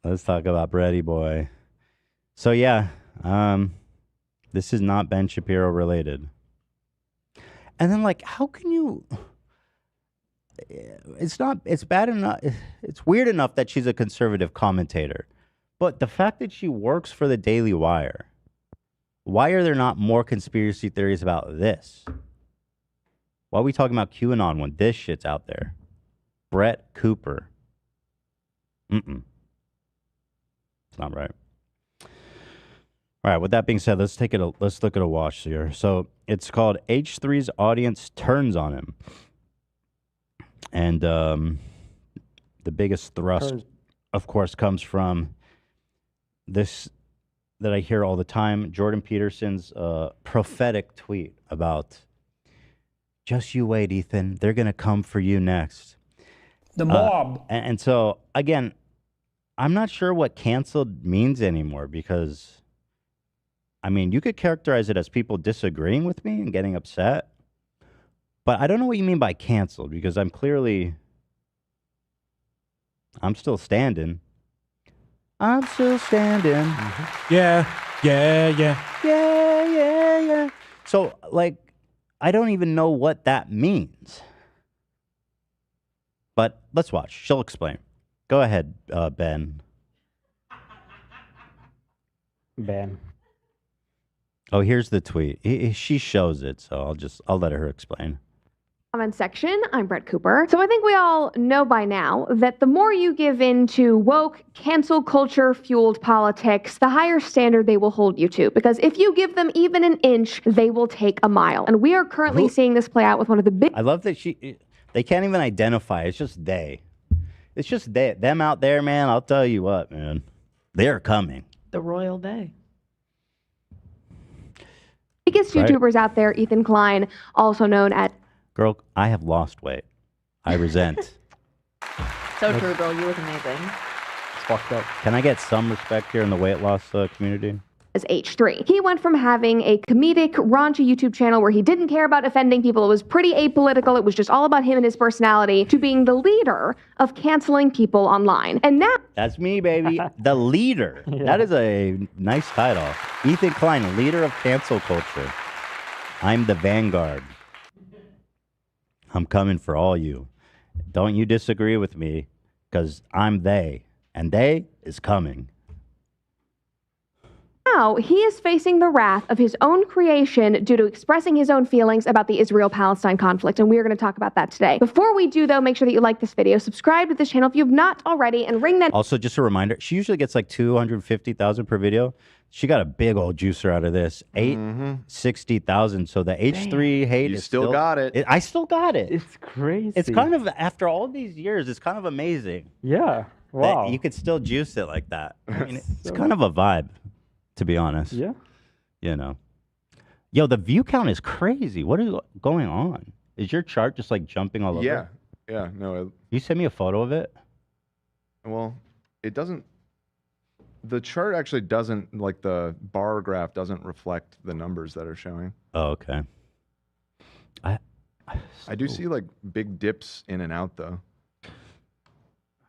Let's talk about Bready Boy. So yeah, this is not Ben Shapiro related. And then like, how can you? It's not. It's bad enough. It's weird enough that she's a conservative commentator, but the fact that she works for the Daily Wire. Why are there not more conspiracy theories about this? Why are we talking about QAnon when this shit's out there? Brett Cooper. It's not right. All right. With that being said, let's look at a watch here. So it's called H3's audience turns on him, and the biggest thrust, of course, comes from this that I hear all the time: Jordan Peterson's prophetic tweet about, "Just you wait, Ethan. They're gonna come for you next." The mob. And so again, I'm not sure what canceled means anymore because, I mean, you could characterize it as people disagreeing with me and getting upset, but I don't know what you mean by canceled because I'm still standing. I'm still standing. Yeah. So, like, I don't even know what that means. But let's watch. She'll explain. Go ahead, Ben. Ben. Oh, here's the tweet. She shows it, so I'll let her explain. Comment section. I'm Brett Cooper. So I think we all know by now that the more you give in to woke, cancel culture fueled politics, the higher standard they will hold you to. Because if you give them even an inch, they will take a mile. And we are currently seeing this play out with one of the big. I love that they can't even identify. It's just they. It's just them out there, man. I'll tell you what, man. They're coming. The royal day. Biggest YouTubers out there, Ethan Klein, also known as. Girl, I have lost weight. I resent. So true, girl. You look amazing. It's fucked up. Can I get some respect here in the weight loss community? As H3. He went from having a comedic, raunchy YouTube channel where he didn't care about offending people. It was pretty apolitical. It was just all about him and his personality, to being the leader of canceling people online. And now. That's me, baby. The leader. Yeah. That is a nice title. Ethan Klein, leader of cancel culture. I'm the vanguard. I'm coming for all you. Don't you disagree with me, because I'm they. And they is coming. Now, he is facing the wrath of his own creation due to expressing his own feelings about the Israel-Palestine conflict, and we are going to talk about that today. Before we do, though, make sure that you like this video, subscribe to this channel if you have not already, and ring that... Also, just a reminder, she usually gets like 250,000 per video. She got a big old juicer out of this. 860,000. So the H3 hate you is still got it. I still got it. It's crazy. It's kind of, after all these years, it's kind of amazing. Yeah. Wow. That you could still juice it like that. I mean, it's kind of a vibe, to be honest. Yeah. You know. Yo, the view count is crazy. What is going on? Is your chart just like jumping all over? Yeah. Yeah. No. You send me a photo of it? Well, it doesn't. The chart actually doesn't, like the bar graph doesn't reflect the numbers that are showing. Oh, okay. I do see like big dips in and out though.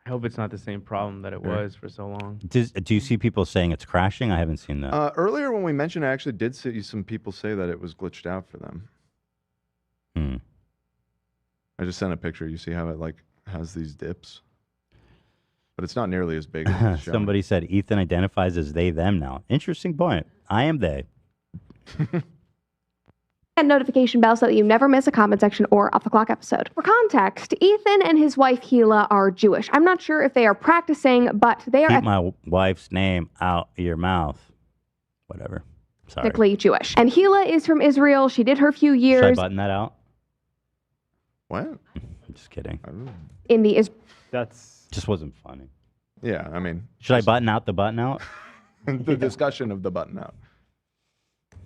I hope it's not the same problem that it was for so long. Do you see people saying it's crashing? I haven't seen that. Earlier when we mentioned, I actually did see some people say that it was glitched out for them. I just sent a picture. You see how it like has these dips? But it's not nearly as big as it's showing. Somebody said Ethan identifies as they, them now. Interesting point. I am they. And notification bell so that you never miss a comment section or off the clock episode. For context, Ethan and his wife Gila are Jewish. I'm not sure if they are practicing, but they are Keep my wife's name out of your mouth. Whatever. Sorry. ethnically Jewish. And Gila is from Israel. She did her few years. Should I button that out? What? I'm just kidding. In the That's just wasn't funny. Yeah, I mean, should I button out the button out? The discussion of the button out.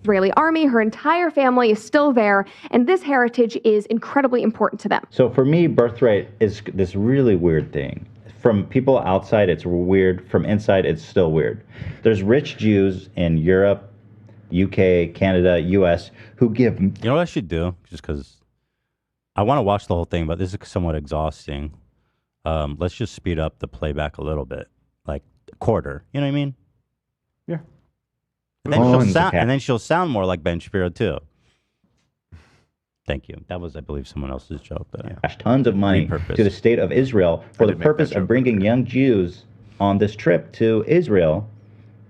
Israeli army. Her entire family is still there, and this heritage is incredibly important to them. So for me, birthright is this really weird thing. From people outside, it's weird. From inside, it's still weird. There's rich Jews in Europe, UK, Canada, US, who give... You know what I should do? Just because I want to watch the whole thing, but this is somewhat exhausting. Let's just speed up the playback a little bit. Like quarter. You know what I mean? Yeah. And then, Owns she'll a sound, cat. and then she'll sound more like Ben Shapiro too. Thank you. That was, I believe, someone else's joke. That I Tons of money repurposed. to the state of Israel for the did make that purpose joke of bringing earlier. young Jews on this trip to Israel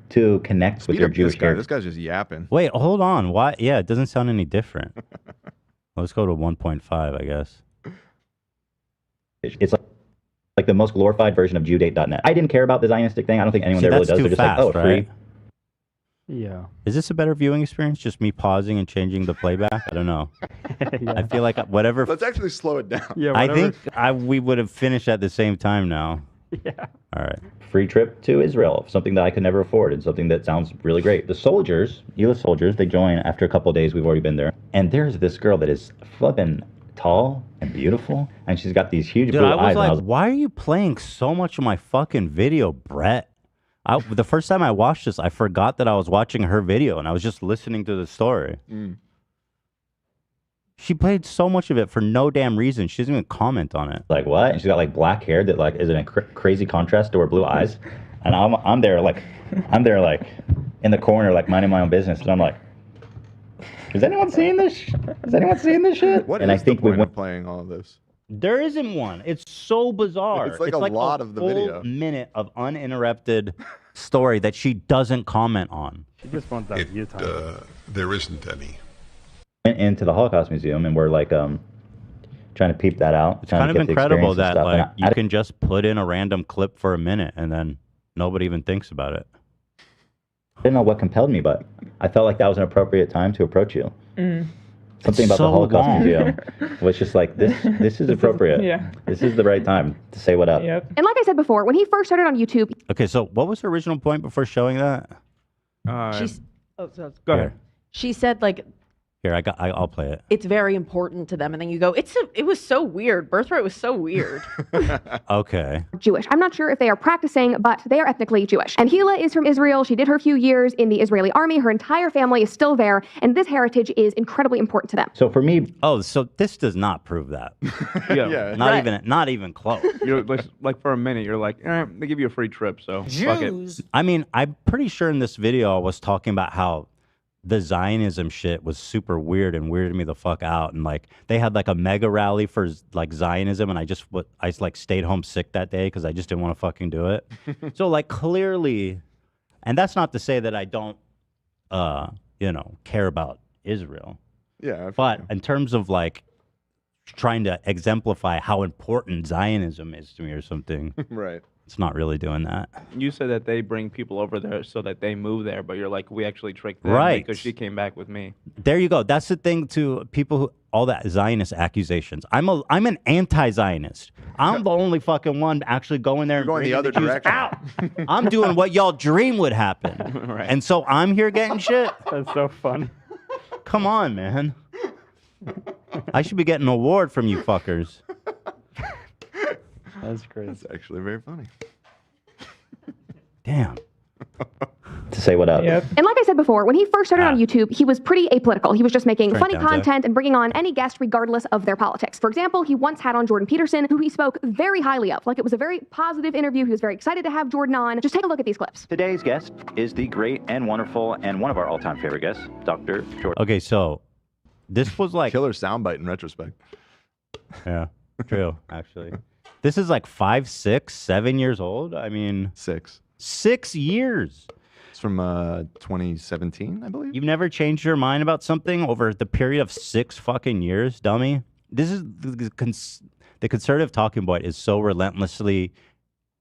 to connect with Speed their up this Jewish guy. This heritage. guy's just yapping. Wait, hold on. Why? Yeah, it doesn't sound any different. Let's go to 1.5, I guess. It's like the most glorified version of JewDate.net. I didn't care about the Zionistic thing. I don't think anyone See, there really that's does. too They're just fast, like, oh, right? free. Yeah. Is this a better viewing experience? Just me pausing and changing the playback? I don't know. Yeah. I feel like whatever. Let's actually slow it down. Yeah, I whatever. think we would have finished at the same time now. Yeah. All right. Free trip to Israel, something that I could never afford and something that sounds really great. The soldiers, U.S. soldiers, they join after a couple of days. We've already been there. And there's this girl that is flippin' tall and beautiful, and she's got these huge Dude, blue I was eyes. And like, why are you playing so much of my fucking video, Brett? The first time I watched this, I forgot that I was watching her video and I was just listening to the story. Mm. She played so much of it for no damn reason. She doesn't even comment on it. like, what? And she's got like black hair that like is in a crazy contrast to her blue eyes. And I'm there like in the corner like minding my own business, and I'm like, is anyone seeing this? Is anyone seeing this shit? What and is I think the we point went. of playing all of this? There isn't one. It's so bizarre. It's like a lot of the full video. minute of uninterrupted story that she doesn't comment on. She just wants that view time. There isn't any. Went into the Holocaust Museum and we're like trying to peep that out. It's kind of incredible that like you I can just put in a random clip for a minute and then nobody even thinks about it. didn't know what compelled me, but I felt like that was an appropriate time to approach you. Something about so the Holocaust long. Museum was just like, this is appropriate. Yeah. This is the right time to say what up. Yep. And like I said before, when he first started on YouTube, Okay, so what was her original point before showing that? She's, oh, so Go ahead. she said like Here, I'll play it. it's very important to them, and then you go, it was so weird. Birthright was so weird. Okay. Jewish. I'm not sure if they are practicing, but they are ethnically Jewish. And Hila is from Israel. She did her few years in the Israeli army. Her entire family is still there, and this heritage is incredibly important to them. So for me, Oh, so this does not prove that. Yeah. Yeah. Not even close. You're like for a minute, you're like, they give you a free trip, so fuck it. I mean, I'm pretty sure in this video I was talking about how the Zionism shit was super weird and weirded me the fuck out. And like they had like a mega rally for like Zionism, and I like stayed home sick that day because I just didn't want to fucking do it. So like clearly, and that's not to say that I don't, care about Israel. Yeah. I feel But you. in terms of like trying to exemplify how important Zionism is to me or something, Right. it's not really doing that. You said that they bring people over there so that they move there, but you're like, we actually tricked them Right. because she came back with me. There you go. That's the thing to people who all that Zionist accusations. I'm an anti-Zionist. I'm the only fucking one actually going there. You're going the and other bringing Jews direction. out. I'm doing what y'all dream would happen, Right. and so I'm here getting shit. That's so funny. Come on, man. I should be getting an award from you fuckers. That's crazy. That's actually very funny. Damn. to say what up. Yep. And like I said before, when he first started on YouTube, he was pretty apolitical. He was just making Straight funny down, Zach. content and bringing on any guest regardless of their politics. For example, he once had on Jordan Peterson, who he spoke very highly of. Like it was a very positive interview. He was very excited to have Jordan on. Just take a look at these clips. Today's guest is the great and wonderful and one of our all-time favorite guests, Dr. Jordan. Okay, so this was like Killer soundbite in retrospect. yeah, true actually. This is like 5, 6, 7 years old. I mean, 6. 6 years. It's from 2017, I believe. You've never changed your mind about something over the period of 6 fucking years, dummy. This is the conservative talking point is so relentlessly.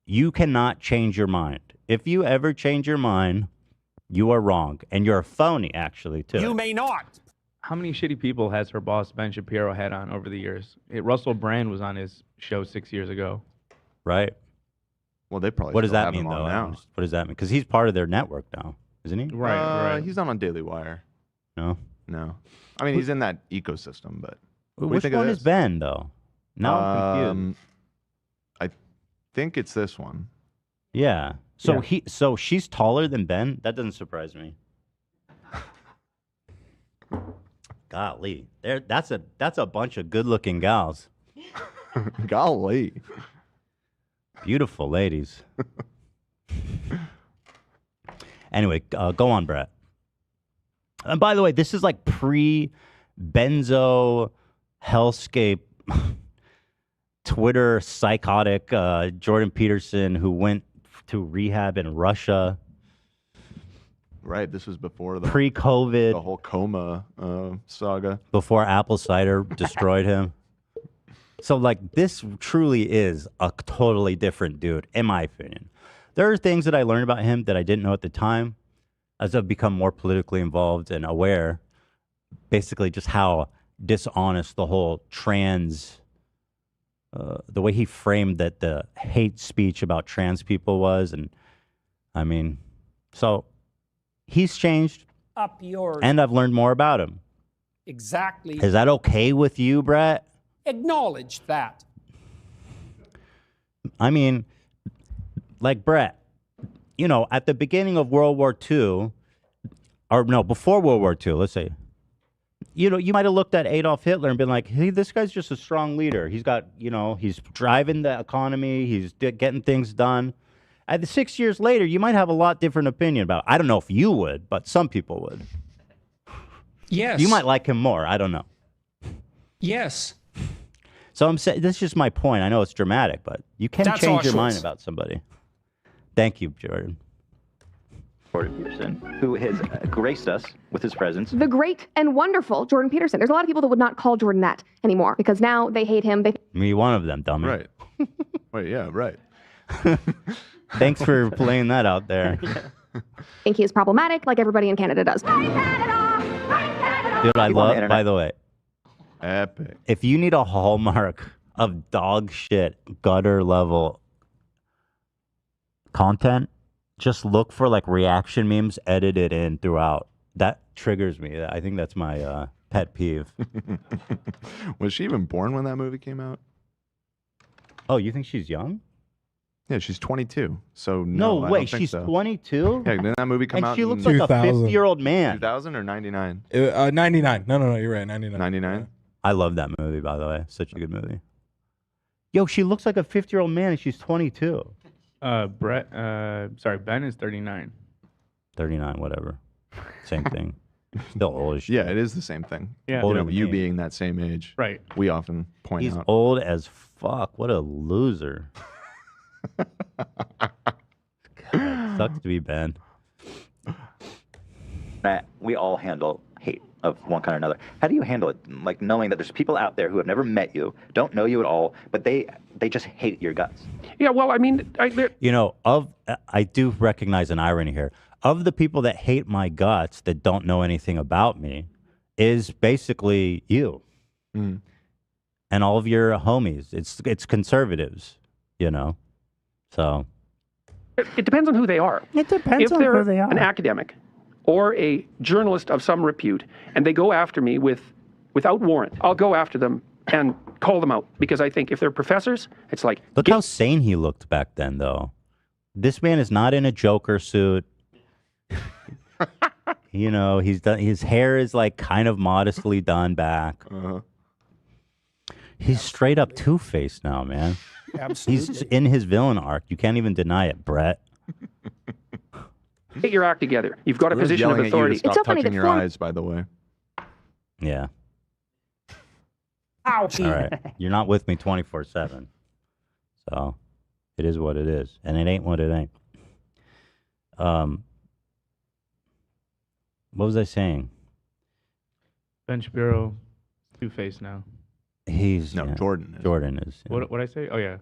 You cannot change your mind. If you ever change your mind, you are wrong, and you're a phony, actually, too. You may not. How many shitty people has her boss Ben Shapiro had on over the years? Russell Brand was on his show 6 years ago. Right? Well, they probably. What does still that have mean, him on though? now. What does that mean? Because he's part of their network now, isn't he? Right. He's not on Daily Wire. No. No. I mean, he's in that ecosystem, but. do you Which think of one is this? Ben, though? Now I'm confused. I think it's this one. Yeah. So Yeah. so she's taller than Ben? That doesn't surprise me. Golly. That's a bunch of good-looking gals. Golly. Beautiful ladies. Anyway, go on, Brett. And by the way, this is like pre-benzo hellscape Twitter psychotic Jordan Peterson who went to rehab in Russia. Right. This was before the Pre-COVID. the whole coma saga. Before apple cider destroyed him. So, like, this truly is a totally different dude, in my opinion. There are things that I learned about him that I didn't know at the time. As I've become more politically involved and aware, basically just how dishonest the whole trans, the way he framed that the hate speech about trans people was. And, I mean, so he's changed. Up yours. And I've learned more about him. Exactly. Is that okay with you, Brett? Acknowledge that. I mean, like Brett, you know, at the beginning of World War II, or no, before World War II, let's say, you know, you might have looked at Adolf Hitler and been like, hey, this guy's just a strong leader. He's got, you know, he's driving the economy. He's getting things done. At 6 years later, you might have a lot different opinion about it. I don't know if you would, but some people would. Yes. You might like him more. I don't know. Yes. So I'm saying, this is just my point. I know it's dramatic, but you can That's change your all mind schwartz. about somebody. Thank you, Jordan. Jordan Peterson, who has graced us with his presence. The great and wonderful Jordan Peterson. There's a lot of people that would not call Jordan that anymore because now they hate him. They Me, one of them, dummy. Right. Wait, yeah, right. Thanks for playing that out there. think he is problematic, like everybody in Canada does. Dude, I People on the love, internet. by the way, Epic. if you need a hallmark of dog shit, gutter level content, just look for like reaction memes edited in throughout. That triggers me. I think that's my pet peeve. Was she even born when that movie came out? Oh, you think she's young? Yeah, she's 22. So No, no, I way. don't think She's so. 22? Yeah, didn't that movie come And out she in looks like a 2000. 50-year-old man. 2000 or 99? 99. No, you're right. 99. 99? I love that movie, by the way. Such a good movie. Yo, she looks like a 50-year-old man and she's 22. Ben is 39. 39, whatever. Same thing. Still old as shit. Yeah, it is the same thing. Yeah. Older You know, than you me. being that same age. Right. We often point He's out. old as fuck. What a loser. God, sucks to be Ben. Matt, we all handle hate of one kind or another. How do you handle it? Like knowing that there's people out there who have never met you, don't know you at all, but they just hate your guts. Yeah, well, I mean, You know, I do recognize an irony here. Of the people that hate my guts that don't know anything about me is basically you. Mm. And all of your homies. It's conservatives, you know. So it depends on who they are. it depends If they're an academic or a journalist of some repute, and they go after me without warrant, I'll go after them and call them out because I think if they're professors, it's like Look how sane he looked back then, though. This man is not in a Joker suit. You know, he's done. His hair is like kind of modestly done back. Uh-huh. He's straight up Two-Faced now, man. Absolutely. He's in his villain arc. You can't even deny it, Brett. get your act together. You've got a Liz position of yelling at you to authority. stop It's so funny touching that your form- eyes, by the way. Yeah. Ouchie. All right. You're not with me 24/7. So it is what it is. And it ain't what it ain't. What was I saying? Ben Shapiro, Two-Face now. He's No, yeah, Jordan is. Jordan is. Yeah. What I say? Oh yeah.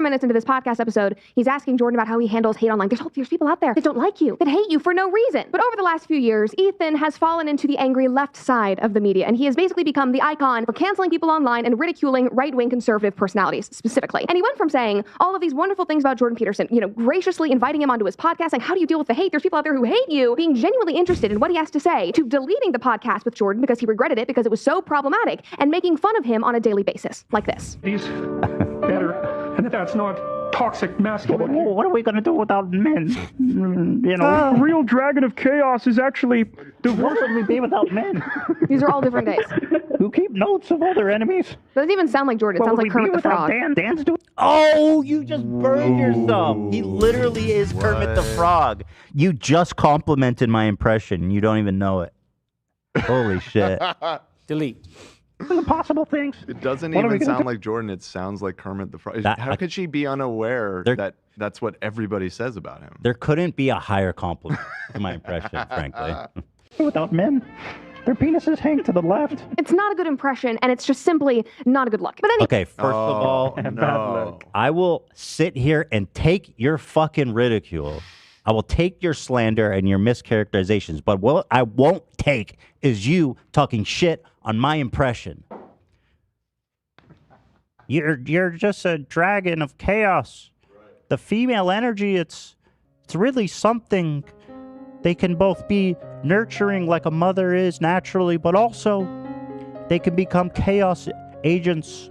minutes into this podcast episode, he's asking Jordan about how he handles hate online. There's people out there that don't like you, that hate you for no reason. But over the last few years, Ethan has fallen into the angry left side of the media, and he has basically become the icon for canceling people online and ridiculing right-wing conservative personalities specifically. And he went from saying all of these wonderful things about Jordan Peterson, graciously inviting him onto his podcast, saying, how do you deal with the hate? There's people out there who hate you, being genuinely interested in what he has to say, to deleting the podcast with Jordan because he regretted it because it was so problematic, and making fun of him on a daily basis, like this. He's better, and that's not toxic masculinity. What are we gonna do without men? You know, The real dragon of chaos is actually what would we be without men These are all different days. who keep notes of all their enemies? Doesn't even sound like Jordan. It What sounds would like we be Kermit the without Frog. Dan? Dan's doing. Oh, you just burned yourself. He literally is Kermit the What? Frog. You just complimented my impression. You don't even know it. Holy shit. Delete. Impossible things. It doesn't What are we even gonna sound do? like Jordan. It sounds like Kermit the Frog. That- How could she be unaware There- that that's what everybody says about him? There couldn't be a higher compliment to my impression, frankly. Without men, their penises hang to the left. It's not a good impression, and it's just simply not a good look. But anyway, Okay, first of all, no. I will sit here and take your fucking ridicule. I will take your slander and your mischaracterizations. But what I won't take is you talking shit on my impression. You're just a dragon of chaos. The female energy, it's really something. They can both be nurturing like a mother is naturally, but also they can become chaos agents,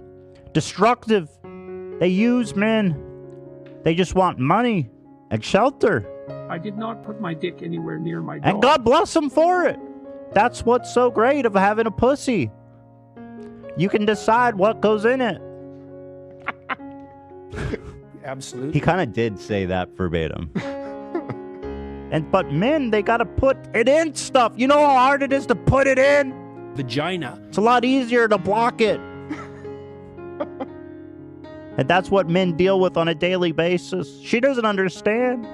destructive. They use men. They just want money and shelter. I did not put my dick anywhere near my dog. And God bless them for it. That's what's so great of having a pussy. You can decide what goes in it. Absolutely. He kind of did say that verbatim. But men, they gotta put it in stuff. You know how hard it is to put it in? Vagina. It's a lot easier to block it. And that's what men deal with on a daily basis. She doesn't understand.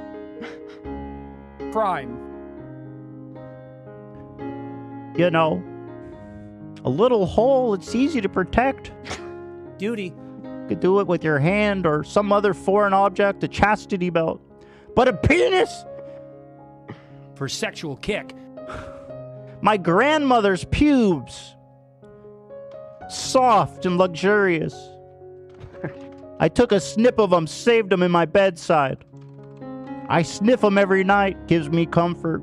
Crime. You know, a little hole, it's easy to protect. Duty. You could do it with your hand or some other foreign object, a chastity belt. But a penis? For sexual kick. My grandmother's pubes. Soft and luxurious. I took a snip of them, saved them in my bedside. I sniff them every night, gives me comfort.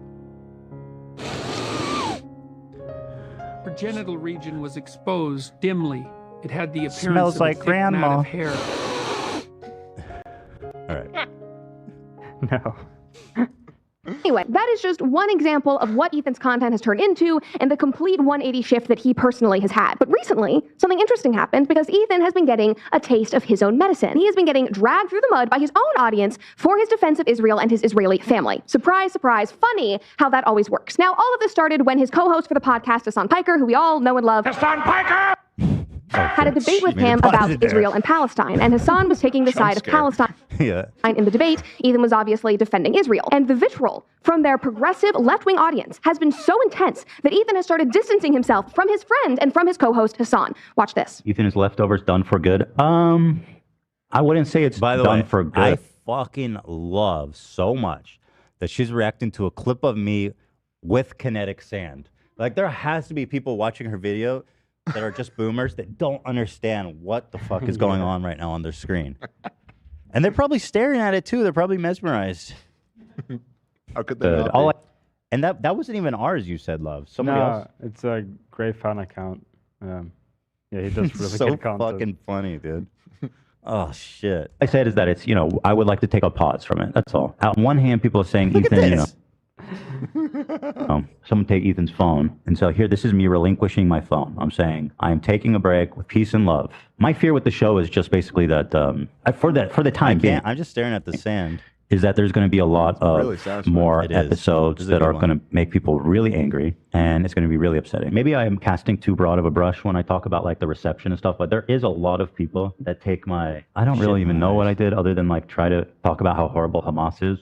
Her genital region was exposed dimly. It had the appearance Smells of like a thick grandma. mat of hair. All right. No. Anyway, that is just one example of what Ethan's content has turned into and the complete 180 shift that he personally has had. But recently, something interesting happened because Ethan has been getting a taste of his own medicine. He has been getting dragged through the mud by his own audience for his defense of Israel and his Israeli family. Surprise, surprise, funny how that always works. Now, all of this started when his co-host for the podcast, Hassan Piker, who we all know and love, had a debate with him about Israel and Palestine, and Hassan was taking the side of scare. Palestine. Yeah. In the debate, Ethan was obviously defending Israel. And the vitriol from their progressive left-wing audience has been so intense that Ethan has started distancing himself from his friend and from his co-host, Hassan. Watch this. Ethan is leftovers done for good. I wouldn't say it's By the done way, for good. I fucking love so much that she's reacting to a clip of me with kinetic sand. Like, there has to be people watching her video that are just boomers that don't understand what the fuck is going on right now on their screen. And they're probably staring at it too. They're probably mesmerized. How could they Good. not All be? And that wasn't even ours, you said, Love. Somebody else. It's a great fan account. Yeah, he does really So good content. fucking funny, dude. Oh, shit. I said is that it's, I would like to take a pause from it. That's all. On one hand, people are saying, Look at Ethan, this. someone take Ethan's phone. And so here, this is me relinquishing my phone. I'm saying I am taking a break with peace and love. My fear with the show is just basically that for the time being, I'm just staring at the sand. is that there's going to be a lot of really satisfying. more It is. episodes This is a that good are one. going to make people really angry, and it's going to be really upsetting. Maybe I am casting too broad of a brush when I talk about like the reception and stuff, but there is a lot of people that take I don't Shit really in even my know what eyes. I did other than like try to talk about how horrible Hamas is.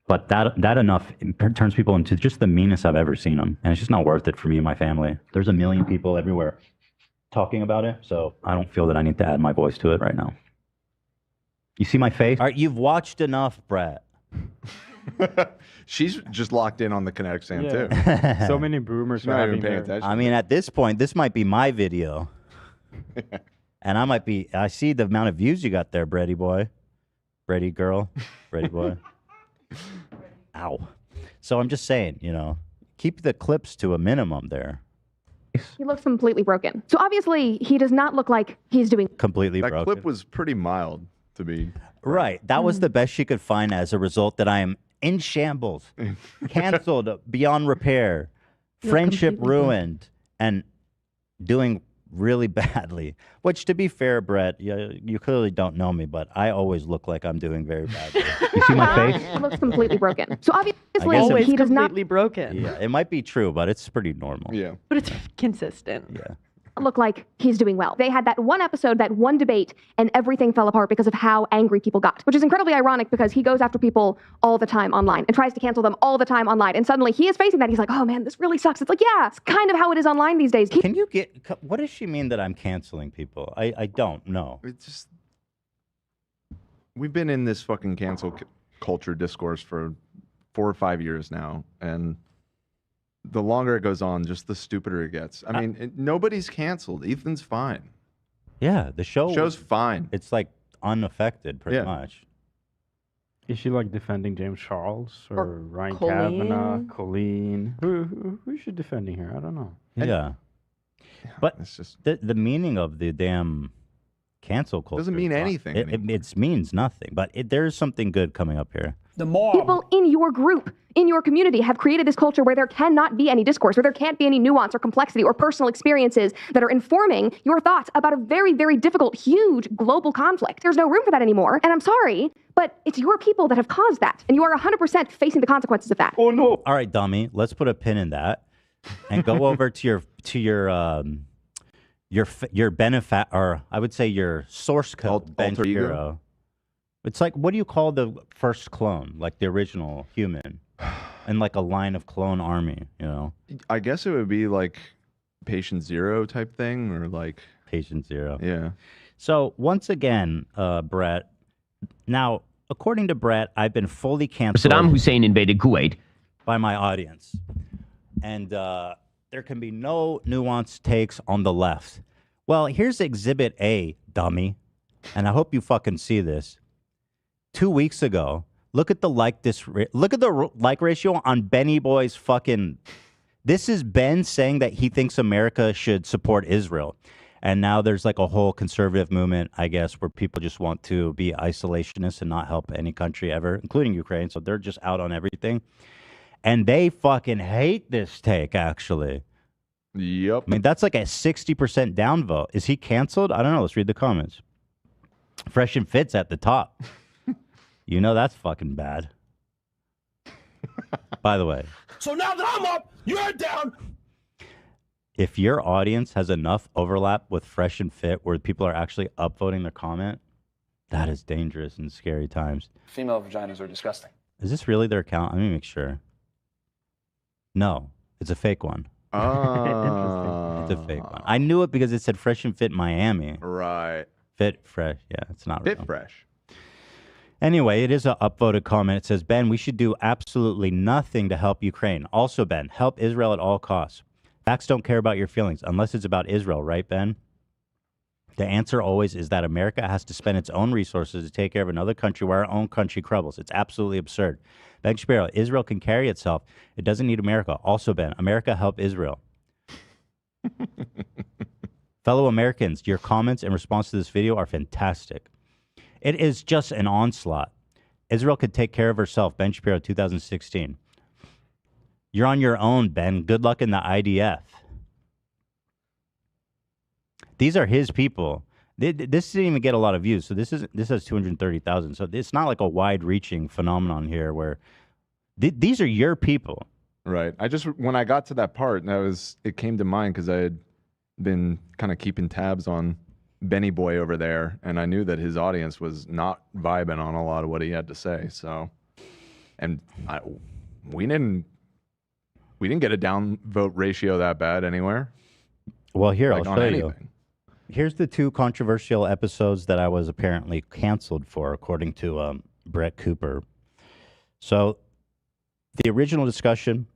But that enough turns people into just the meanest I've ever seen them. And it's just not worth it for me and my family. There's a million people everywhere talking about it, so I don't feel that I need to add my voice to it right now. You see my face? All right, you've watched enough, Brett. She's just locked in on the kinetic sand too. So many boomers She's are not having even paying their, attention. I mean, at this point, this might be my video. And I see the amount of views you got there, Brady boy. Brady girl. Brady boy. Ow. So I'm just saying, keep the clips to a minimum there. He looks completely broken. So obviously, he does not look like he's doing Completely that broken. clip was pretty mild to be. Right. That was the best she could find as a result that I am in shambles, canceled beyond repair, friendship ruined, and doing really badly. Which, to be fair, Brett, you clearly don't know me, but I always look like I'm doing very badly. You see my face? It looks completely broken. So obviously, Always he does not completely broken. Yeah, it might be true, but it's pretty normal. Yeah. But it's consistent. Yeah. look like he's doing well. They had that one episode, that one debate, and everything fell apart because of how angry people got, which is incredibly ironic because he goes after people all the time online and tries to cancel them all the time online. And suddenly he is facing that. He's like, oh man, this really sucks. It's like, yeah, it's kind of how it is online these days. Can you get, what does she mean that I'm canceling people? I don't know. It's just, we've been in this fucking culture discourse for 4 or 5 years now. And the longer it goes on, just the stupider it gets. I mean, nobody's canceled. Ethan's fine. Yeah, the show's fine. It's like unaffected, pretty much. Is she like defending James Charles or Ryan Colleen? Kavanaugh, Colleen? Who is she defending here? I don't know. Yeah. But it's just the meaning of the damn cancel culture doesn't mean anything. It means nothing. But there's something good coming up here. The mob. People in your group, in your community, have created this culture where there cannot be any discourse, where there can't be any nuance or complexity or personal experiences that are informing your thoughts about a very, very difficult, huge global conflict. There's no room for that anymore. And I'm sorry, but it's your people that have caused that. And you are 100% facing the consequences of that. Oh, no. All right, dummy. Let's put a pin in that and go over to your benefit, or I would say your source code, Ben alter ego? Shapiro. It's like, what do you call the first clone? Like the original human, and like a line of clone army, you know? I guess it would be like patient zero type thing, or like patient zero. Yeah. So once again, Brett. Now, according to Brett, I've been fully canceled. Saddam Hussein invaded Kuwait By my audience, and there can be no nuanced takes on the left. Well, here's Exhibit A, dummy, and I hope you fucking see this. 2 weeks ago, look at the like ratio on Benny Boy's fucking. This is Ben saying that he thinks America should support Israel, and now there's like a whole conservative movement, I guess, where people just want to be isolationists and not help any country ever, including Ukraine. So they're just out on everything, and they fucking hate this take. Actually, yep. I mean, that's like a 60% downvote. Is he canceled? I don't know. Let's read the comments. Fresh and Fit's at the top. You know that's fucking bad. By the way, So now that I'm up, you're down. if your audience has enough overlap with Fresh and Fit where people are actually upvoting their comment, that is dangerous in scary times. Female vaginas are disgusting. Is this really their account? Let me make sure. No, it's a fake one. It's a fake one. I knew it because it said Fresh and Fit Miami. Right. Fit Fresh. Yeah, it's not Fit real. Fresh. Anyway, it is an upvoted comment. It says, Ben, we should do absolutely nothing to help Ukraine. Also, Ben, help Israel at all costs. Facts don't care about your feelings unless it's about Israel, right, Ben? The answer always is that America has to spend its own resources to take care of another country where our own country crumbles. It's absolutely absurd. Ben Shapiro, Israel can carry itself. It doesn't need America. Also, Ben, America help Israel. Fellow Americans, your comments in response to this video are fantastic. It is just an onslaught. Israel could take care of herself. Ben Shapiro, 2016. You're on your own, Ben. Good luck in the IDF. These are his people. This didn't even get a lot of views. So this has 230,000. So it's not like a wide-reaching phenomenon here where these are your people. Right. When I got to that part, it came to mind because I had been kind of keeping tabs on Benny Boy over there, and I knew that his audience was not vibing on a lot of what he had to say. So, and we didn't get a downvote ratio that bad anywhere. Well, here, Like I'll on show anything. you. Here's the 2 controversial episodes that I was apparently canceled for, according to Brett Cooper. So, the original discussion,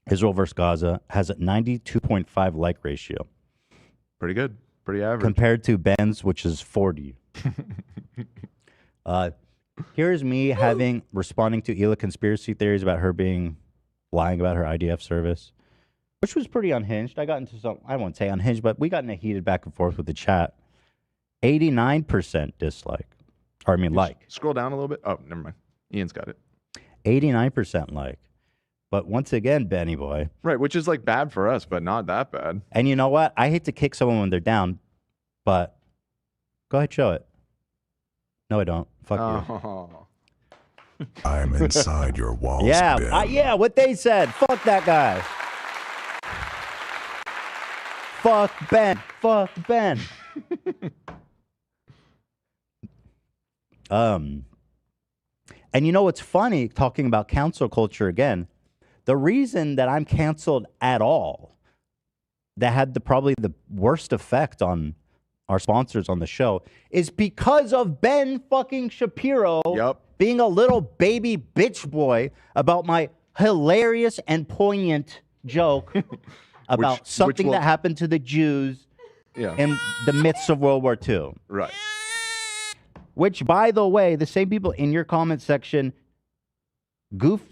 Israel versus Gaza, has a 92.5 like ratio. Pretty good. Pretty average. Compared to Ben's, which is 40. Here's me responding to Hila conspiracy theories about her lying about her IDF service, which was pretty unhinged. I got into I won't say unhinged, but we got in a heated back and forth with the chat. 89% dislike. Or I mean, like. Scroll down a little bit. Oh, never mind. Ian's got it. 89% like. But once again, Benny boy. Right, which is like bad for us, but not that bad. And you know what? I hate to kick someone when they're down, but go ahead, show it. No, I don't. Fuck you. I'm inside your walls, Yeah, Ben. yeah, what they said. Fuck that guy. Fuck Ben. Fuck Ben. And you know what's funny, talking about cancel culture again, the reason that I'm canceled at all, that had probably the worst effect on our sponsors on the show, is because of Ben fucking Shapiro being a little baby bitch boy about my hilarious and poignant joke about something that happened to the Jews in the midst of World War II. Right. Which, by the way, the same people in your comment section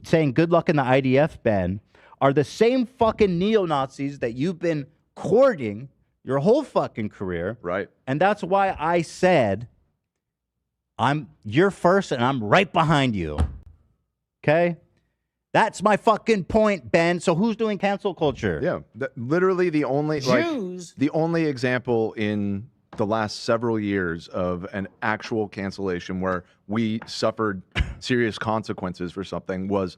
saying good luck in the IDF, Ben, are the same fucking neo-Nazis that you've been courting your whole fucking career. Right. And that's why I said, you're first and I'm right behind you. Okay? That's my fucking point, Ben. So who's doing cancel culture? Yeah. Literally the only Jews. the only example in the last several years of an actual cancellation where we suffered serious consequences for something was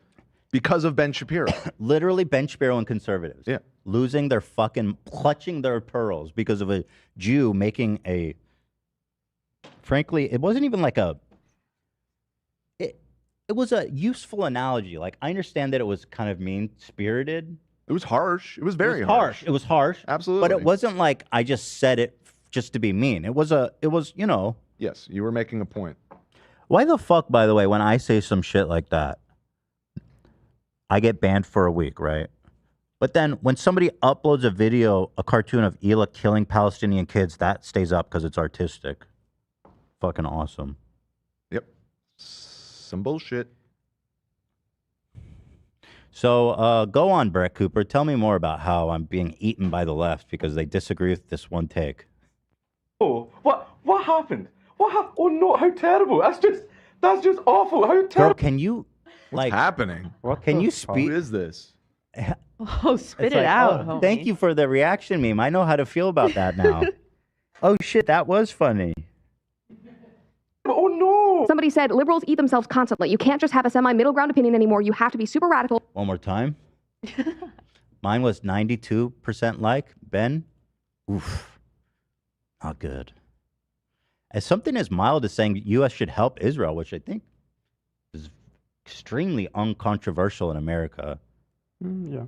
because of Ben Shapiro. Literally Ben Shapiro and conservatives. Yeah. Losing their fucking, clutching their pearls because of a Jew making a, frankly, it wasn't even like it was a useful analogy. Like, I understand that it was kind of mean-spirited. It was harsh. It was very harsh. It was harsh. Absolutely. But it wasn't like I just said it just to be mean. It was, you know. Yes, you were making a point. Why the fuck, by the way, when I say some shit like that, I get banned for a week, right? But then when somebody uploads a video, a cartoon of Ela killing Palestinian kids, that stays up because it's artistic. Fucking awesome. Yep. Some bullshit. So go on, Brett Cooper. Tell me more about how I'm being eaten by the left because they disagree with this one take. Oh, what happened? Oh no, how terrible! That's just awful. How terrible! Girl, can you What's happening? Can you speak? Who is this? Oh, spit It's it like, out. oh, homie. thank you for the reaction meme. I know how to feel about that now. Oh shit, that was funny. Oh no! Somebody said liberals eat themselves constantly. You can't just have a semi-middle ground opinion anymore. You have to be super radical. One more time. Mine was 92% like. Ben? Oof. Not good. As something as mild as saying U.S. should help Israel, which I think is extremely uncontroversial in America. Yeah.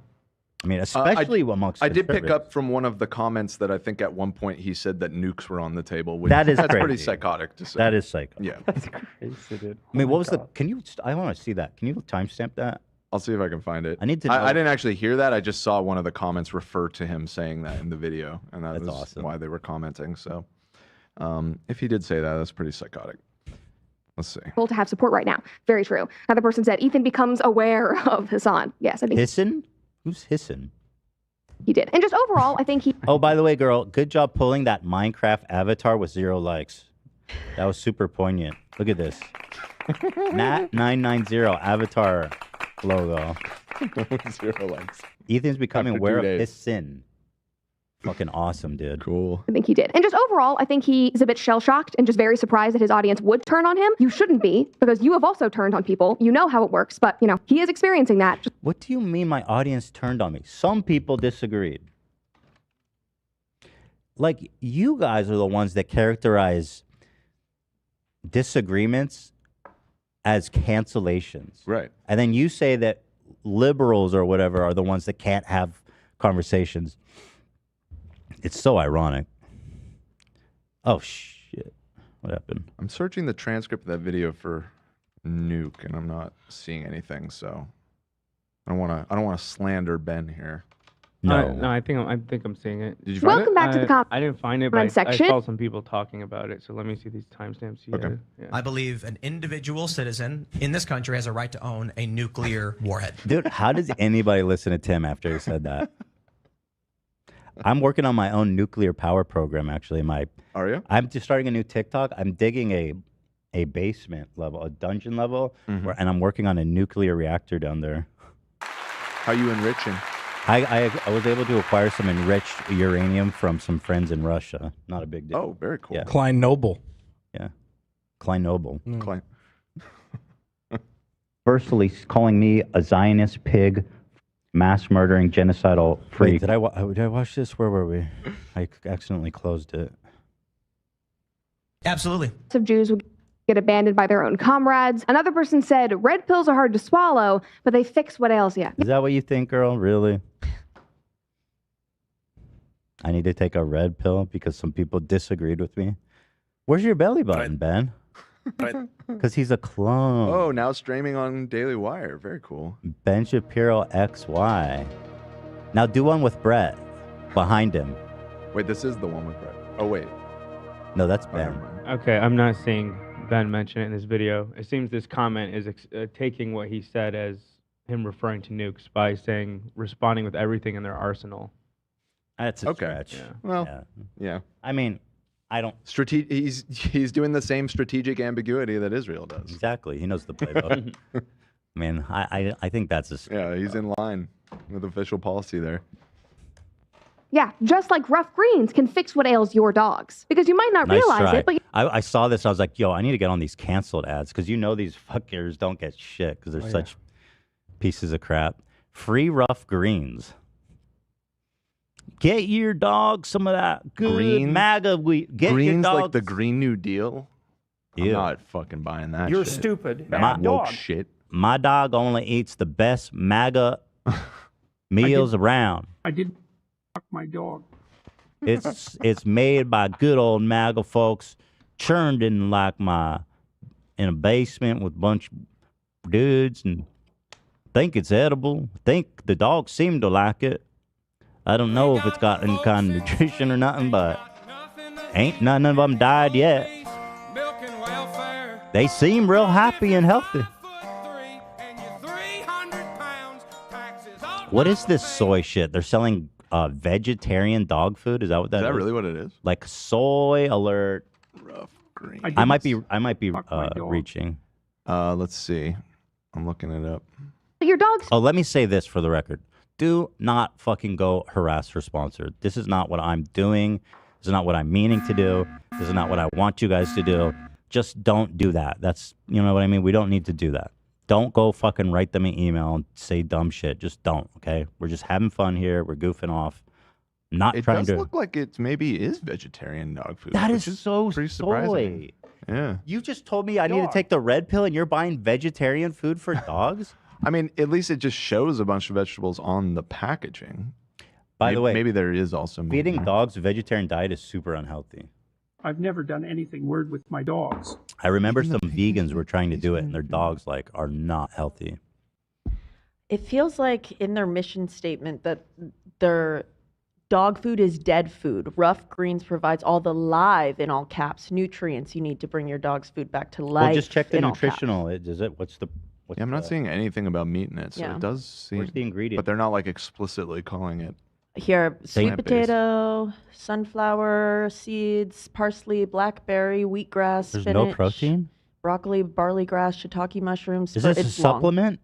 I mean, especially amongst I did pick conservatives. up from one of the comments that I think at one point he said that nukes were on the table. Which That is that's pretty crazy. psychotic to say. That is psycho. Yeah. That's crazy, dude. I mean, what was the? Can you? I want to see that. Can you timestamp that? I'll see if I can find it. I need to know. I didn't actually hear that. I just saw one of the comments refer to him saying that in the video, and that That's was awesome. why they were commenting. So, if he did say that, that's pretty psychotic. Let's see. To have support right now. Very true. Another person said Ethan becomes aware of Hassan. Yes, I think Hissin? Who's Hissin? he did. And just overall, I think he. Oh, by the way, girl, good job pulling that Minecraft avatar with 0 likes. That was super poignant. Look at this. Nat990 avatar logo. 0 likes. Ethan's becoming After 2 aware of days. his sin. Fucking awesome, dude. Cool. I think he did. And just overall, I think he is a bit shell-shocked and just very surprised that his audience would turn on him. You shouldn't be, because you have also turned on people. You know how it works, but, you know, he is experiencing that. What do you mean my audience turned on me? Some people disagreed. Like, you guys are the ones that characterize disagreements as cancellations. Right. And then you say that liberals or whatever are the ones that can't have conversations. It's so ironic. Oh, shit. What happened? I'm searching the transcript of that video for nuke, and I'm not seeing anything. So I don't want to slander Ben here. No, I think I'm seeing it. Did you find Welcome back to the comment I didn't find it, but I section. saw some people talking about it. So let me see these timestamps. Okay. Yeah. I believe an individual citizen in this country has a right to own a nuclear warhead. Dude, how does anybody listen to Tim after he said that? I'm working on my own nuclear power program, actually. Are you? I'm just starting a new TikTok. I'm digging a basement level, a dungeon level, and I'm working on a nuclear reactor down there. How you enriching? I was able to acquire some enriched uranium from some friends in Russia. Not a big deal. Oh, very cool. Yeah. Klein Noble. Yeah. Klein Noble. Klein. Firstly, calling me a Zionist pig, mass murdering, genocidal freak. Wait, did I watch this? Where were we? I accidentally closed it. Absolutely. Of Jews would get abandoned by their own comrades. Another person said, red pills are hard to swallow, but they fix what ails you. Is that what you think, girl? Really? I need to take a red pill because some people disagreed with me. Where's your belly button, Ben? Because he's a clone. Oh, now streaming on Daily Wire. Very cool. Ben Shapiro XY. Now do one with Brett behind him. Wait, this is the one with Brett. Oh, wait. No, that's Ben. Okay, I'm not seeing Ben mention it in this video. It seems this comment is taking what he said as him referring to nukes by saying responding with everything in their arsenal. That's a stretch. Yeah. Well, yeah. I mean, I don't. He's doing the same strategic ambiguity that Israel does. Exactly. He knows the playbook. I mean, I think that's a. Yeah, he's in line with official policy there. Yeah, just like rough greens can fix what ails your dogs. Because you might not Nice realize try. it, but I saw this. I was like, yo, I need to get on these canceled ads because you know these fuckers don't get shit because they're such pieces of crap. Free rough greens. Get your dog some of that good Green? MAGA wheat. Get Greens your dog like the Green New Deal? I'm Ew. not fucking buying that You're shit. stupid. That Bad woke dog. shit. My dog only eats the best MAGA meals around. I did fuck my dog. It's made by good old MAGA folks, churned in in a basement with a bunch of dudes, and think it's edible. Think the dogs seem to like it. I don't know if it's got any kind of nutrition or nothing, but ain't none of them died yet. They seem real happy and healthy. What is this soy shit? They're selling vegetarian dog food. Is that what that is? Is that really what it is? Like soy alert. Rough green. I might be reaching. Let's see. I'm looking it up. your dog's... Oh, let me say this for the record. Do not fucking go harass her sponsor. This is not what I'm doing. This is not what I'm meaning to do. This is not what I want you guys to do. Just don't do that. That's, you know what I mean? We don't need to do that. Don't go fucking write them an email and say dumb shit. Just don't, okay? We're just having fun here. We're goofing off. Not It trying does to... look like it maybe is vegetarian dog food. That which is so pretty soy. surprising. Yeah. You just told me I need to take the red pill and you're buying vegetarian food for dogs? I mean, at least it just shows a bunch of vegetables on the packaging. By the way, maybe there is also more. Feeding dogs a vegetarian diet is super unhealthy. I've never done anything weird with my dogs. I remember some vegans were trying to do it and their dogs like are not healthy. It feels like in their mission statement that their dog food is dead food. Rough Greens provides all the live, in all caps, nutrients you need to bring your dog's food back to life. Well, just check the in all caps. nutritional. What's I'm not seeing anything about meat in it, so Yeah. it does seem. Where's the ingredient? But they're not like explicitly calling it. Here, sweet Plant-based. potato, sunflower seeds, parsley, blackberry, wheatgrass, There's spinach, no protein? broccoli, barley grass, shiitake mushrooms. Is this a it's long. supplement?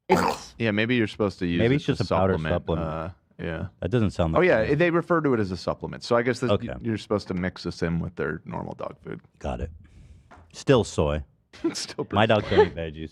It's Yeah, maybe you're supposed to use. Maybe it it's just to a powder supplement, supplement. Yeah. That doesn't sound like Oh yeah, they refer to it as a supplement. So I guess this, Okay. you're supposed to mix this in with their normal dog food. Got it. Still soy. Still My dog don't eat veggies.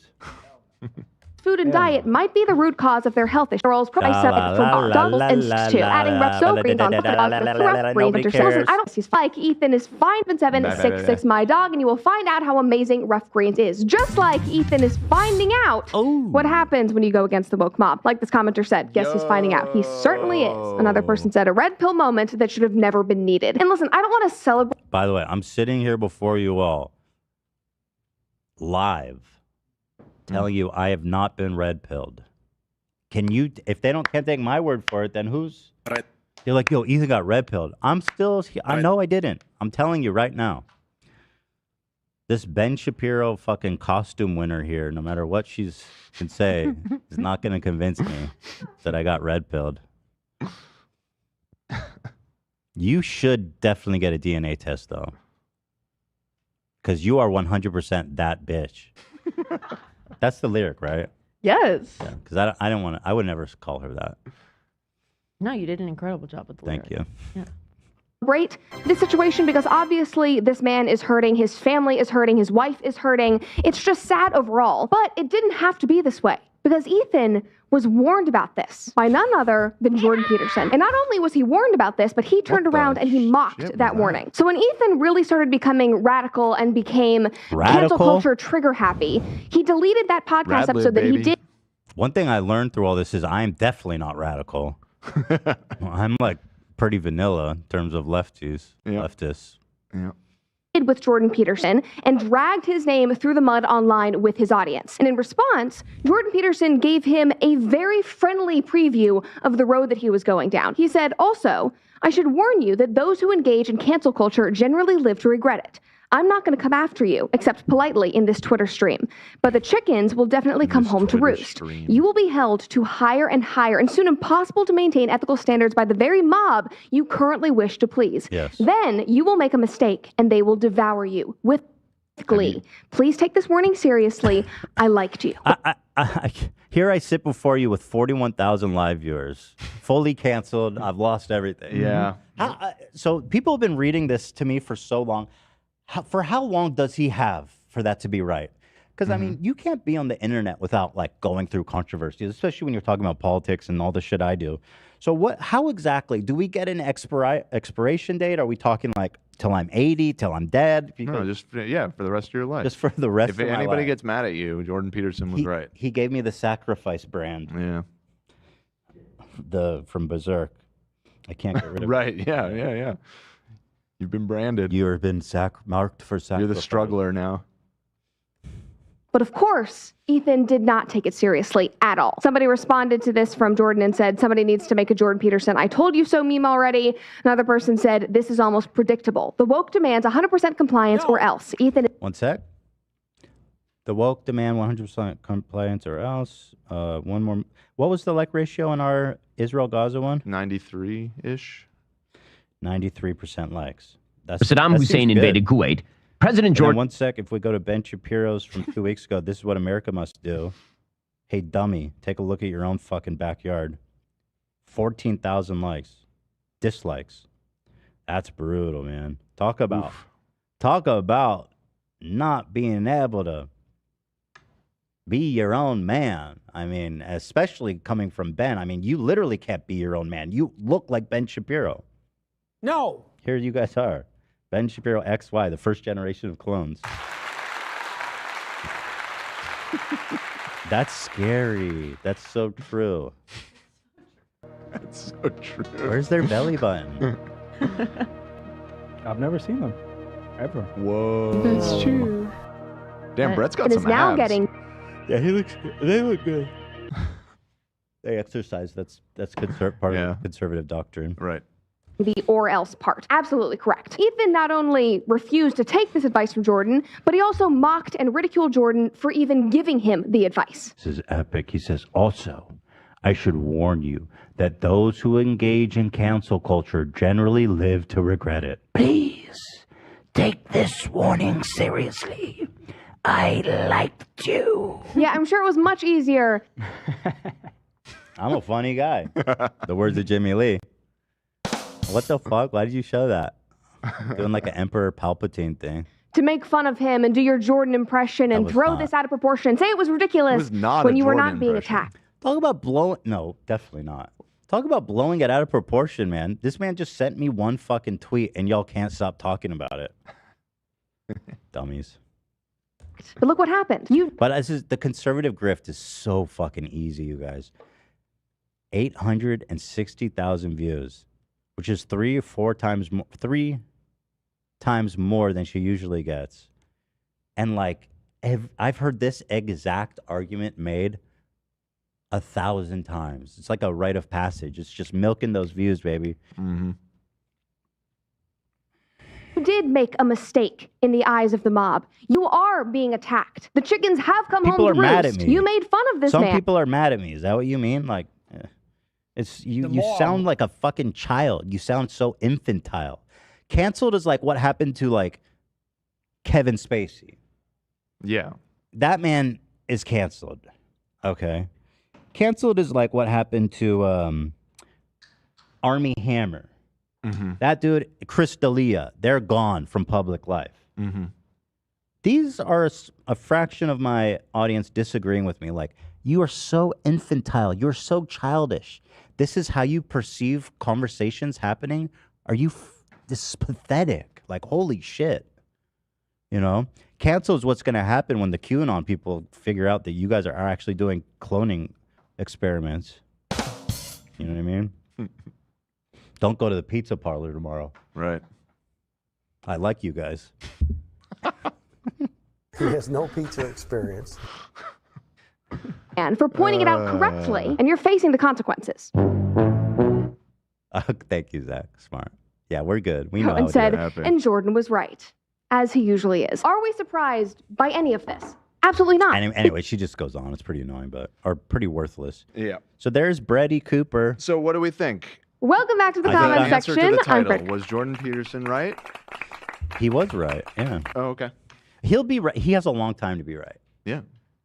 Food and diet might be the root cause of their health issues. Girls probably La, said la, it for la, dogs la, and la, too. la, Adding la, rough soap la, greens la, on la, top of la, dogs la, with la, rough la, greens nobody under listen, cares. I don't see like Ethan is 5'7" my dog, and you will find out how amazing rough greens is. Just like Ethan is finding out what happens when you go against the woke mob. Like this commenter said, guess who's finding out? He certainly is. Another person said a red pill moment that should have never been needed. And listen, I don't want to celebrate. By the way, I'm sitting here before you all live telling you I have not been red pilled. Can you, if they can't take my word for it, then who's? Right. You're like, yo, Ethan got red pilled. I'm still, I know I didn't. I'm telling you right now. This Ben Shapiro fucking costume winner here, no matter what she's can say, is not going to convince me that I got red pilled. You should definitely get a DNA test though. because you are 100% that bitch. That's the lyric, right? Yes. Yeah, because I don't want to. I would never call her that. No, you did an incredible job with the Thank you. Yeah. Great this situation because obviously this man is hurting, his family is hurting, his wife is hurting. It's just sad overall. But it didn't have to be this way because Ethan was warned about this by none other than Jordan Peterson. And not only was he warned about this, but he turned around and he mocked that warning. So when Ethan really started becoming radical and became cancel culture trigger happy, he deleted that podcast episode that he did. One thing I learned through all this is I am definitely not radical. I'm like pretty vanilla in terms of leftists. Yeah. With Jordan Peterson and dragged his name through the mud online with his audience. And in response, Jordan Peterson gave him a very friendly preview of the road that he was going down. He said, also, I should warn you that those who engage in cancel culture generally live to regret it. I'm not going to come after you, except politely in this Twitter stream. But the chickens will definitely come home to roost. You will be held to higher and higher and soon impossible to maintain ethical standards by the very mob you currently wish to please. Yes. Then you will make a mistake and they will devour you with glee. Please take this warning seriously. I liked you. Here I sit before you with 41,000 live viewers, fully canceled. I've lost everything. Yeah. So people have been reading this to me for so long. For how long does he have for that to be right? Because, I mean, you can't be on the internet without, like, going through controversies, especially when you're talking about politics and all the shit I do. So how exactly, do we get an expiration date? Are we talking, like, till I'm 80, till I'm dead? No, just, for the rest of your life. Just for the rest of my life. If anybody gets mad at you, Jordan Peterson was right. He gave me the sacrifice brand. Yeah. From Berserk. I can't get rid of it. Right, yeah. You've been branded. You've been marked for sacrifice. You're the struggler now. But of course, Ethan did not take it seriously at all. Somebody responded to this from Jordan and said, somebody needs to make a Jordan Peterson I told you so meme already. Another person said, this is almost predictable. The woke demands 100% compliance or else. Ethan. One sec. The woke demand 100% compliance or else. One more. What was the like ratio on our Israel-Gaza one? 93-ish. 93% likes. Saddam Hussein invaded Kuwait. President Jordan. One sec, if we go to Ben Shapiro's from 2 weeks ago, this is what America must do. Hey, dummy, take a look at your own fucking backyard. 14,000 likes. Dislikes. That's brutal, man. Talk about not being able to be your own man. I mean, especially coming from Ben. I mean, you literally can't be your own man. You look like Ben Shapiro. No. Here you guys are. Ben Shapiro XY, the first generation of clones. That's scary. That's so true. That's so true. Where's their belly button? I've never seen them. Ever. Whoa. That's true. Damn, Brett's got It some is now abs. getting. Yeah, they look good. They exercise. That's part of conservative doctrine. Right. The or else part. Absolutely correct. Ethan not only refused to take this advice from Jordan, but he also mocked and ridiculed Jordan for even giving him the advice. This is epic. He says, also, I should warn you that those who engage in cancel culture generally live to regret it. Please take this warning seriously. I liked you. Yeah, I'm sure it was much easier. I'm a funny guy. The words of Jimmy Lee. What the fuck? Why did you show that? Doing like an Emperor Palpatine thing. To make fun of him and do your Jordan impression and throw this out of proportion. Say it was ridiculous when you were not being attacked. Talk about blowing. No, definitely not. Talk about blowing it out of proportion, man. This man just sent me one fucking tweet and y'all can't stop talking about it. Dummies. But look what happened. But the conservative grift is so fucking easy, you guys. 860,000 views, which is 3 times more than she usually gets. And like, I've heard this exact argument made 1,000 times. It's like a rite of passage. It's just milking those views, baby. Mm-hmm. You did make a mistake in the eyes of the mob. You are being attacked. The chickens have come People home are to mad roost. at me. You made fun of this Some man. people are mad at me. Is that what you mean? Like, it's you sound like a fucking child. You sound so infantile. Canceled is like what happened to like Kevin Spacey. Yeah. That man is canceled. Okay. Canceled is like what happened to Army Hammer. That dude, Chris D'Elia, they're gone from public life. These are a fraction of my audience disagreeing with me. Like, you are so infantile. You're so childish. This is how you perceive conversations happening? Are you... This is pathetic. Like, holy shit. You know? Cancel is what's going to happen when the QAnon people figure out that you guys are actually doing cloning experiments. You know what I mean? Don't go to the pizza parlor tomorrow. Right. I like you guys. He has no pizza experience. And for pointing it out correctly, and you're facing the consequences. Thank you, Zach. Smart. Yeah, we're good. We know how And it said, happened. and Jordan was right, as he usually is. Are we surprised by any of this? Absolutely not. Anyway, she just goes on. It's pretty annoying, or pretty worthless. Yeah. So there's Brady Cooper. So what do we think? Welcome back to the I think comment the answer section. to the I'm title Brett. was Jordan Peterson right? He was right. Yeah. Oh, okay. He'll be right. He has a long time to be right. Yeah.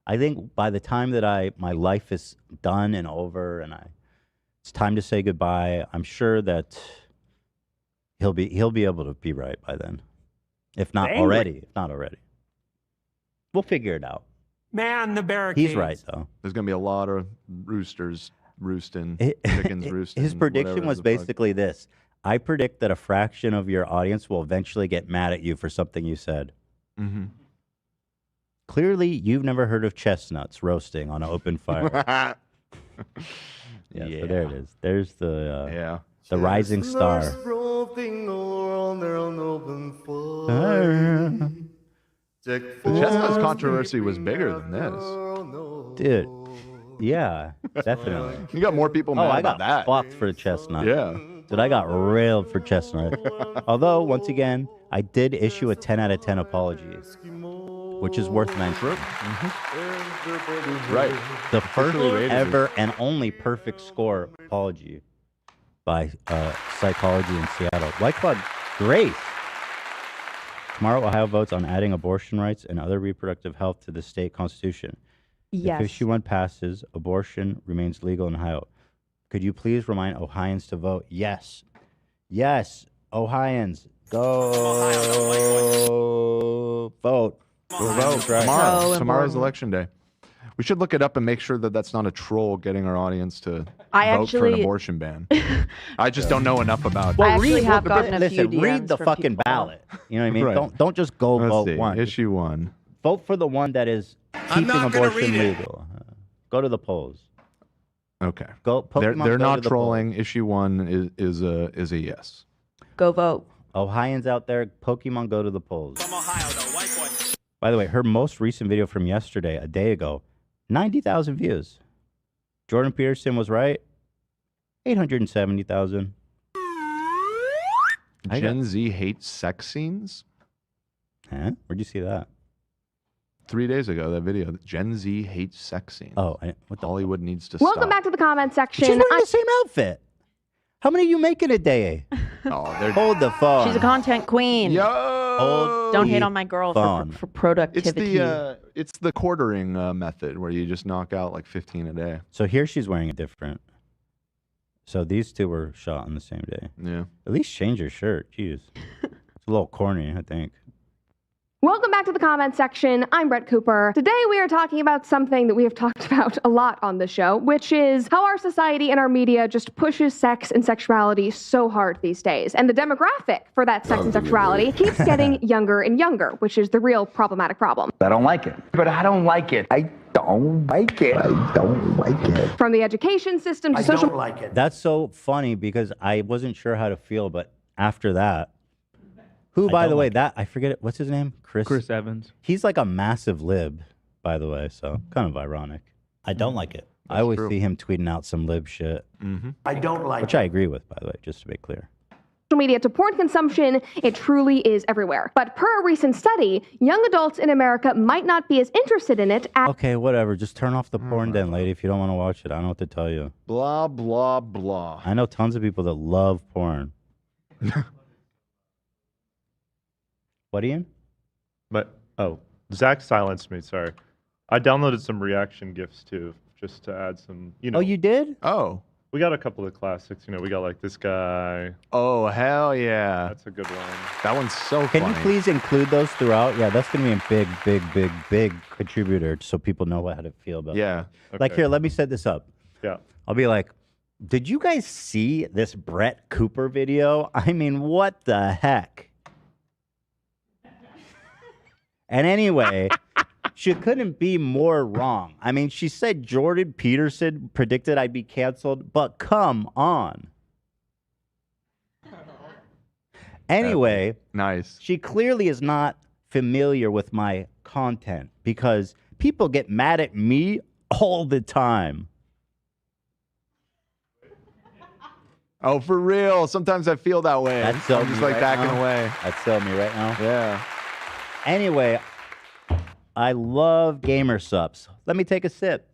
I think by the time that my life is done and over, and it's time to say goodbye, I'm sure that he'll be able to be right by then, if not already. We'll figure it out. Man, the barricades. He's right though. There's gonna be a lot of roosters roosting, chickens roosting. His prediction whatever was the fuck. basically this: I predict that a fraction of your audience will eventually get mad at you for something you said. Clearly, you've never heard of chestnuts roasting on an open fire. So there it is. There's the rising star. The chestnuts controversy was bigger than this. Dude. Yeah, definitely. You got more people mad I about got that. fucked for chestnut. Yeah. Dude, I got railed for chestnut. Although, once again, I did issue a 10 out of 10 apology, which is worth mentioning. Right. The first Officially rated ever and only perfect score apology by Psychology in Seattle. White Club, great. Tomorrow, Ohio votes on adding abortion rights and other reproductive health to the state constitution. Yes. If issue 1 passes, abortion remains legal in Ohio. Could you please remind Ohioans to vote? Yes. Yes. Ohioans, go vote. We'll vote tomorrow. Tomorrow's election day. We should look it up and make sure that that's not a troll getting our audience to vote for an abortion ban. I just don't know enough about it. Well, read the fucking ballot. You know what I mean? Right. Don't just go Let's vote see. one. Issue 1. Vote for the one that is keeping abortion legal. Go to the polls. Okay. Go. They're Pokemon, go not to the trolling. Issue 1 is a yes. Go vote. Ohioans out there, Pokemon, go to the polls. By the way, her most recent video from yesterday, a day ago, 90,000 views. Jordan Peterson was right. 870,000. Gen Z hates sex scenes? Huh? Where'd you see that? 3 days ago, that video. Gen Z hates sex scenes. Oh, Hollywood needs to Welcome stop. back to the comment section. She's wearing the same outfit. How many you make in a day? Hold the phone. She's a content queen. Yo! Don't hate on my girl for productivity. It's the quartering method where you just knock out like 15 a day. So here she's wearing a different. So these two were shot on the same day. Yeah. At least change your shirt. Jeez. It's a little corny, I think. Welcome back to the comment section. I'm Brett Cooper. Today we are talking about something that we have talked about a lot on the show, which is how our society and our media just pushes sex and sexuality so hard these days. And the demographic for that sex and sexuality keeps getting younger and younger, which is the real problematic problem. I don't like it. But I don't like it. I don't like it. I don't like it. From the education system to social... That's so funny because I wasn't sure how to feel, but after that, who, by the way, I forget it. What's his name? Chris Evans. He's like a massive lib, by the way, so kind of ironic. I don't like it. I always see him tweeting out some lib shit. I don't like Which I agree with, by the way, just to be clear. media to porn consumption, it truly is everywhere. But per a recent study, young adults in America might not be as interested in it as... Okay, whatever. Just turn off the porn then, lady, if you don't want to watch it. I don't know what to tell you. Blah, blah, blah. I know tons of people that love porn. What, Ian? But Zach silenced me. Sorry. I downloaded some reaction gifs too, just to add some. You know. Oh, you did? Oh. We got a couple of classics. You know, we got like this guy. Oh, hell yeah. That's a good one. That one's so Can funny. you please include those throughout? Yeah, that's going to be a big contributor so people know how to feel about it. Yeah. Like, Okay. here, let me set this up. Yeah. I'll be like, did you guys see this Brett Cooper video? I mean, what the heck? And anyway, she couldn't be more wrong. I mean, she said Jordan Peterson predicted I'd be canceled, but come on. Anyway, nice. She clearly is not familiar with my content because people get mad at me all the time. Oh, for real. Sometimes I feel that way. That's so I'm just me like right backing now. away. That's so me right now. Yeah. Anyway, I love gamer subs. Let me take a sip.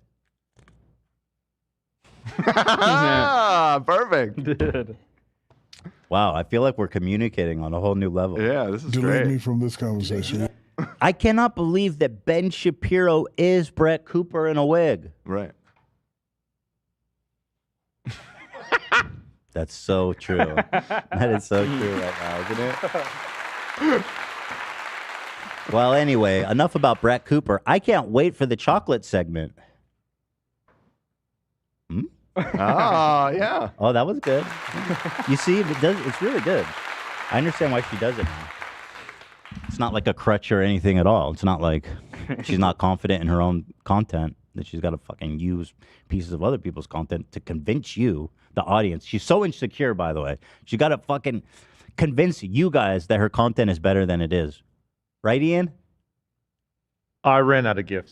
Perfect. Dude. Wow, I feel like we're communicating on a whole new level. Yeah, this is Delete great. me from this conversation. I cannot believe that Ben Shapiro is Brett Cooper in a wig. Right. That's so true. That is so true right now, isn't it? Well, anyway, enough about Brett Cooper. I can't wait for the chocolate segment. Oh, yeah. Oh, that was good. You see, it's really good. I understand why she does it now. It's not like a crutch or anything at all. It's not like she's not confident in her own content, that she's got to fucking use pieces of other people's content to convince you, the audience. She's so insecure, by the way. She got to fucking convince you guys that her content is better than it is. Right, Ian? I ran out of gifts.